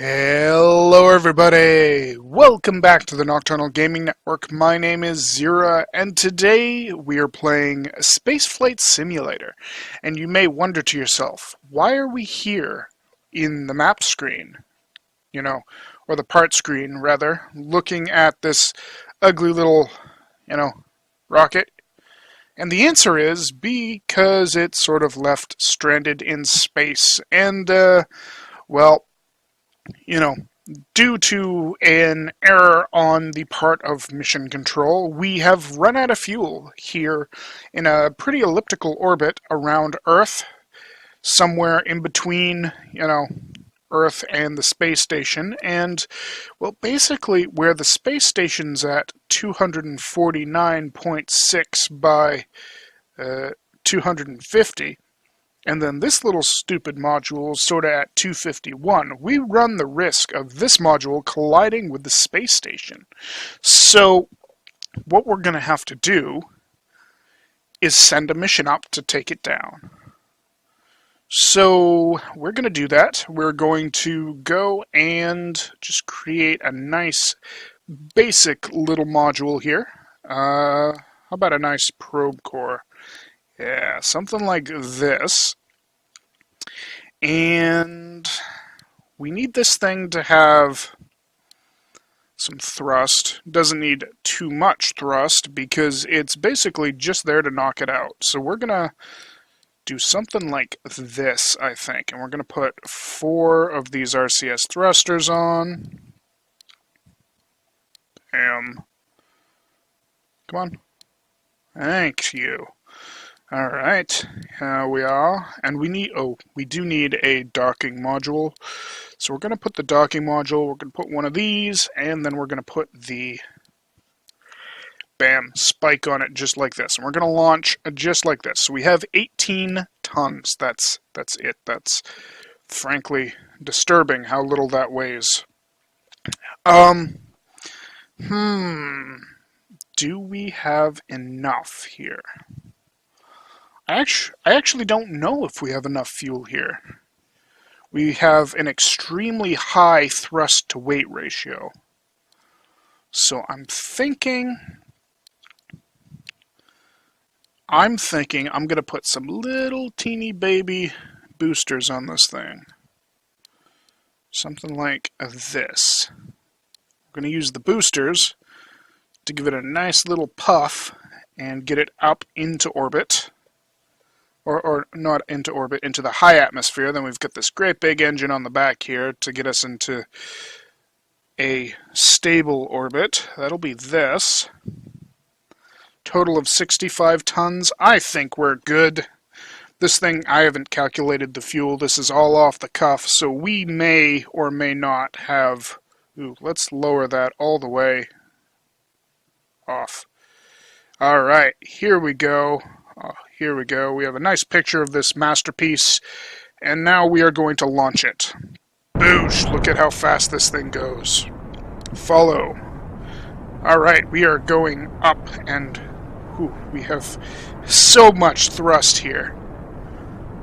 Hello everybody! Welcome back to the Nocturnal Gaming Network. My name is Xeriua, and today we are playing Spaceflight Simulator. And you may wonder to yourself, why are we here in the map screen? Or the part screen, rather, looking at this ugly little, rocket? And the answer is because it's sort of left stranded in space. And, well, due to an error on the part of mission control, we have run out of fuel here in a pretty elliptical orbit around Earth, somewhere in between, Earth and the space station. And, well, basically where the space station's at 249.6 by 250, and then this little stupid module is sort of at 251. We run the risk of this module colliding with the space station. So what we're going to have to do is send a mission up to take it down. So we're going to do that. We're going to go and just create a nice basic little module here. How about a nice probe core? Yeah, something like this. And we need this thing to have some thrust. Doesn't need too much thrust because it's basically just there to knock it out. So we're going to do something like this, I think. And we're going to put 4 of these RCS thrusters on. Come on. Thank you. Alright, here we are, and we do need a docking module. So we're going to put the docking module, we're going to put one of these, and then we're going to put the, spike on it just like this. And we're going to launch just like this. So we have 18 tons, that's it. That's frankly disturbing how little that weighs. Do we have enough here? I actually don't know if we have enough fuel here. We have an extremely high thrust to weight ratio. So I'm thinking I'm going to put some little teeny baby boosters on this thing. Something like this. We're going to use the boosters to give it a nice little puff and get it up into orbit. Or not into orbit, into the high atmosphere. Then we've got this great big engine on the back here to get us into a stable orbit. That'll be this. Total of 65 tons. I think we're good. This thing, I haven't calculated the fuel. This is all off the cuff, so we may or may not have... Ooh, let's lower that all the way off. Alright, here we go. Here we go. We have a nice picture of this masterpiece, and now we are going to launch it. Boosh! Look at how fast this thing goes. Follow. Alright, we are going up, and we have so much thrust here.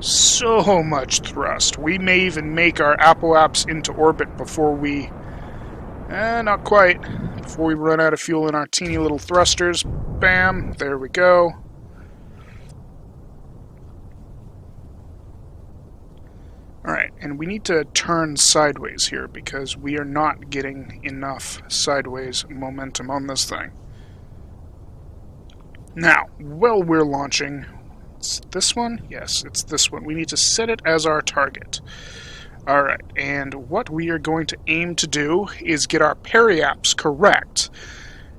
So much thrust. We may even make our apoaps into orbit before we... not quite. Before we run out of fuel in our teeny little thrusters. Bam! There we go. Alright, and we need to turn sideways here because we are not getting enough sideways momentum on this thing. Now, while we're launching, it's this one? Yes, it's this one. We need to set it as our target. Alright, and what we are going to aim to do is get our periaps correct.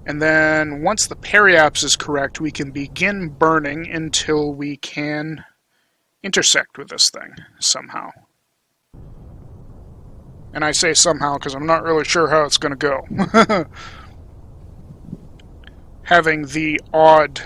And then once the periaps is correct, we can begin burning until we can intersect with this thing somehow. And I say somehow because I'm not really sure how it's going to go. Having the odd,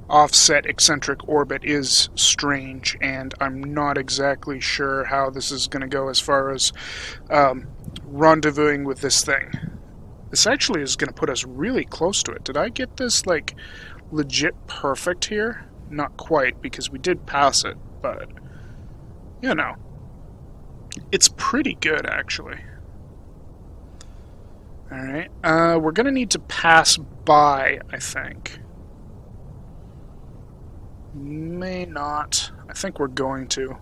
offset eccentric orbit is strange, and I'm not exactly sure how this is going to go as far as rendezvousing with this thing. This actually is going to put us really close to it. Did I get this, legit perfect here. Not quite, because we did pass it, but, you know, it's pretty good, actually. Alright, we're going to need to pass by, I think. May not. I think we're going to.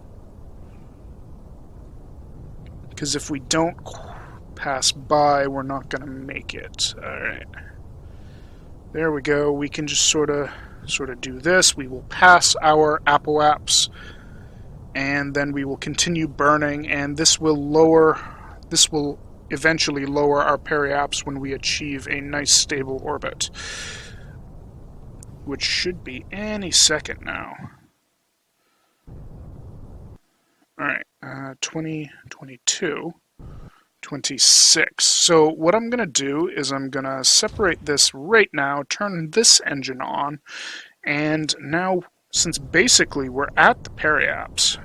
Because if we don't pass by, we're not going to make it. Alright. There we go. We can just sort of do this. We will pass our apoaps, and then we will continue burning, and this will eventually lower our periaps when we achieve a nice stable orbit, which should be any second now. Alright, 20, 22, 26. So what I'm going to do is I'm going to separate this right now, turn this engine on, and now, since basically we're at the periaps,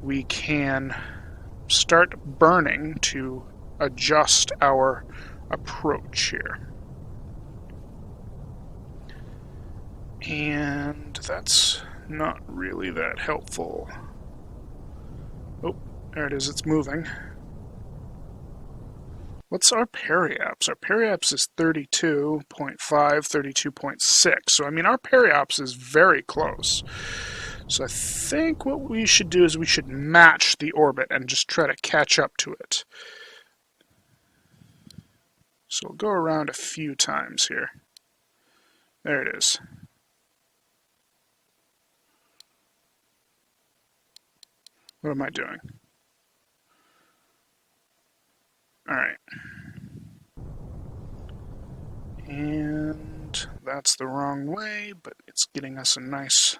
we can start burning to adjust our approach here. And that's not really that helpful. Oh, there it is, it's moving. What's our periaps? Our periaps is 32.5, 32.6. So, I mean, our periaps is very close. So I think what we should do is we should match the orbit and just try to catch up to it. So we'll go around a few times here. There it is. What am I doing? Alright. And that's the wrong way, but it's getting us a nice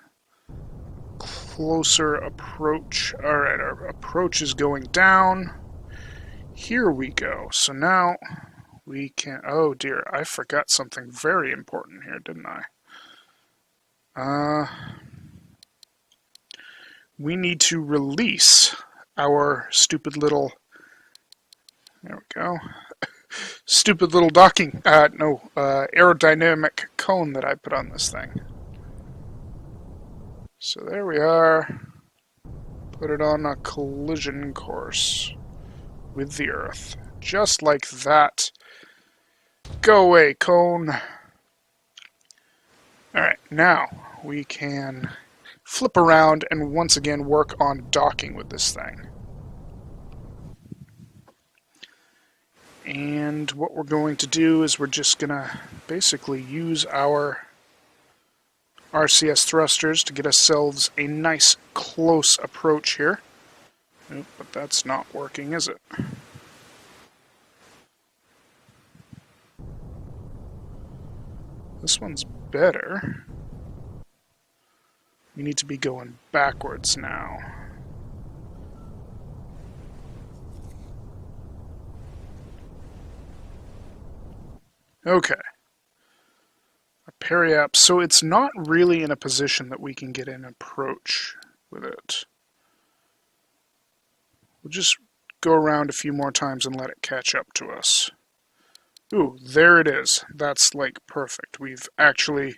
closer approach. Alright, our approach is going down. Here we go. So now we can... Oh dear, I forgot something very important here, didn't I? We need to release our stupid little... There we go. Stupid little docking... aerodynamic cone that I put on this thing. So there we are. Put it on a collision course with the Earth. Just like that. Go away, cone. Alright, now we can flip around and once again work on docking with this thing. And what we're going to do is we're just going to basically use our RCS thrusters to get ourselves a nice close approach here. Nope, but that's not working, is it? This one's better. We need to be going backwards now. Okay. A periaps. So it's not really in a position that we can get an approach with it. We'll just go around a few more times and let it catch up to us. Ooh, there it is. That's like perfect. We've actually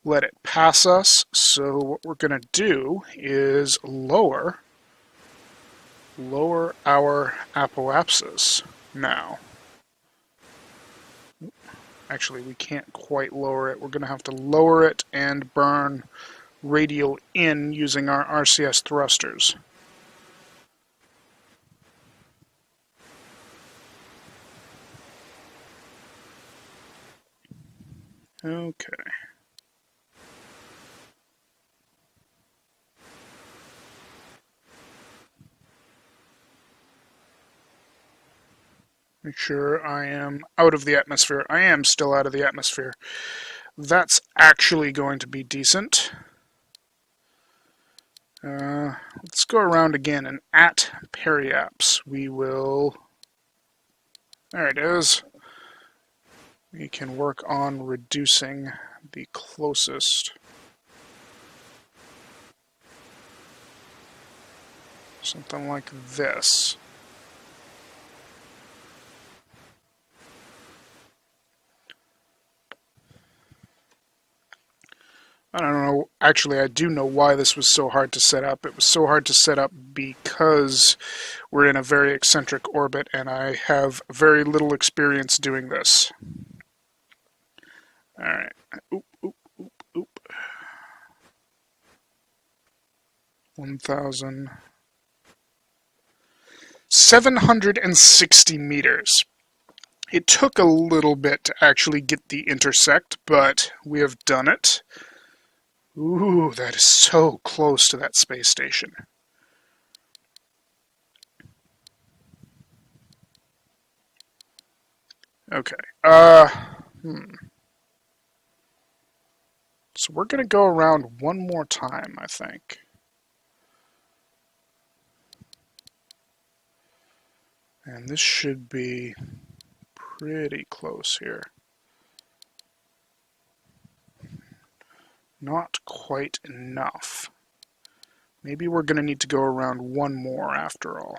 let it pass us. So what we're going to do is lower our apoapsis now. Actually, we can't quite lower it. We're going to have to lower it and burn radial in using our RCS thrusters. Okay. Make sure I am out of the atmosphere. I am still out of the atmosphere. That's actually going to be decent. Let's go around again, and at periaps we will... There it is. We can work on reducing the closest. Something like this. I don't know. Actually, I do know why this was so hard to set up. It was so hard to set up because we're in a very eccentric orbit, and I have very little experience doing this. Alright. Oop, oop, oop, oop. 1,760 meters. It took a little bit to actually get the intersect, but we have done it. Ooh, that is so close to that space station. Okay. So we're going to go around one more time, I think. And this should be pretty close here. Not quite enough. Maybe we're going to need to go around one more after all.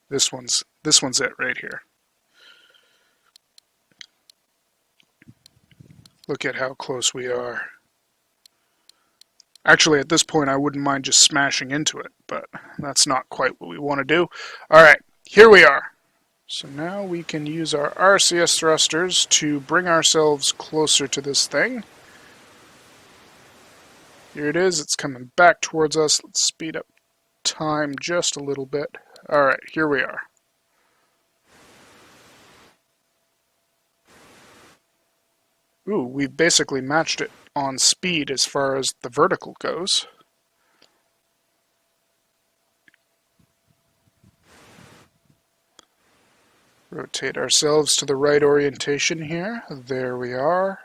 This one's it right here. Look at how close we are. Actually, at this point, I wouldn't mind just smashing into it, but that's not quite what we want to do. Alright, here we are. So now we can use our RCS thrusters to bring ourselves closer to this thing. Here it is, it's coming back towards us. Let's speed up time just a little bit. Alright, here we are. Ooh, we've basically matched it on speed as far as the vertical goes. Rotate ourselves to the right orientation here. There we are.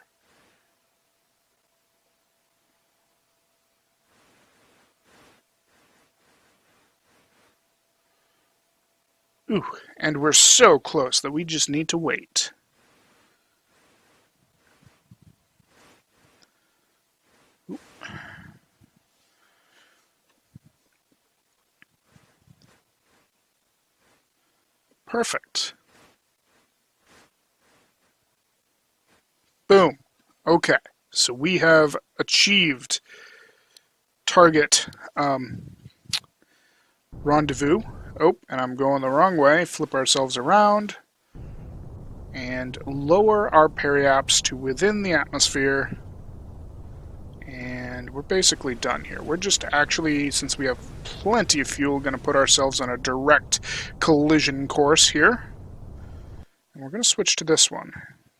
Ooh, and we're so close that we just need to wait. Ooh. Perfect. Boom. Okay, so we have achieved target rendezvous. Oh, and I'm going the wrong way. Flip ourselves around and lower our periaps to within the atmosphere. And we're basically done here. We're just actually, since we have plenty of fuel, going to put ourselves on a direct collision course here. And we're going to switch to this one.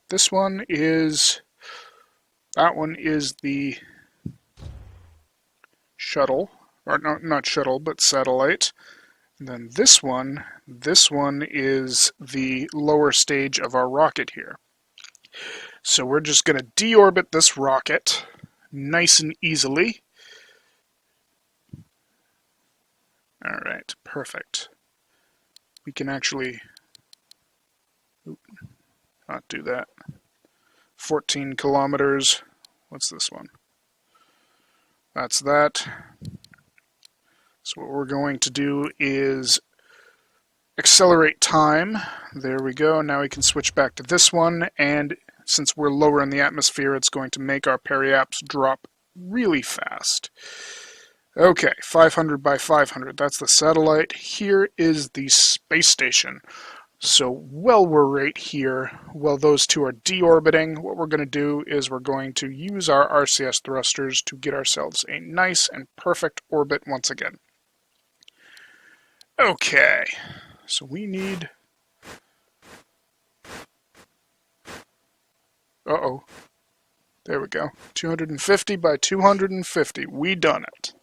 This one is, that one is the shuttle, or no, not shuttle, but satellite. And then this one is the lower stage of our rocket here. So we're just going to deorbit this rocket nice and easily. Alright, perfect. We can actually not do that. 14 kilometers. What's this one? That's that. So what we're going to do is accelerate time. There we go. Now we can switch back to this one, and since we're lower in the atmosphere, it's going to make our periaps drop really fast. Okay, 500 by 500. That's the satellite. Here is the space station. So while we're right here, while those two are deorbiting, what we're going to do is we're going to use our RCS thrusters to get ourselves a nice and perfect orbit once again. Okay, so we need... Uh-oh. There we go. 250 by 250. We done it.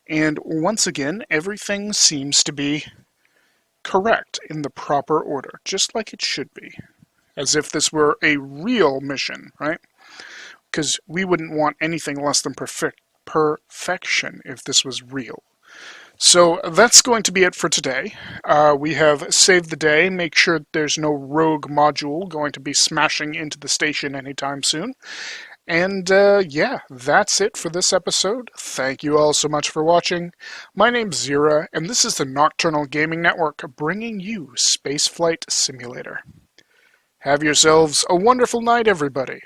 And once again, everything seems to be correct in the proper order, just like it should be. As if this were a real mission, right? Because we wouldn't want anything less than perfection if this was real. So that's going to be it for today. We have saved the day. Make sure there's no rogue module going to be smashing into the station anytime soon. And yeah, that's it for this episode. Thank you all so much for watching. My name's Xeriua, and this is the Nocturnal Gaming Network, bringing you Spaceflight Simulator. Have yourselves a wonderful night, everybody.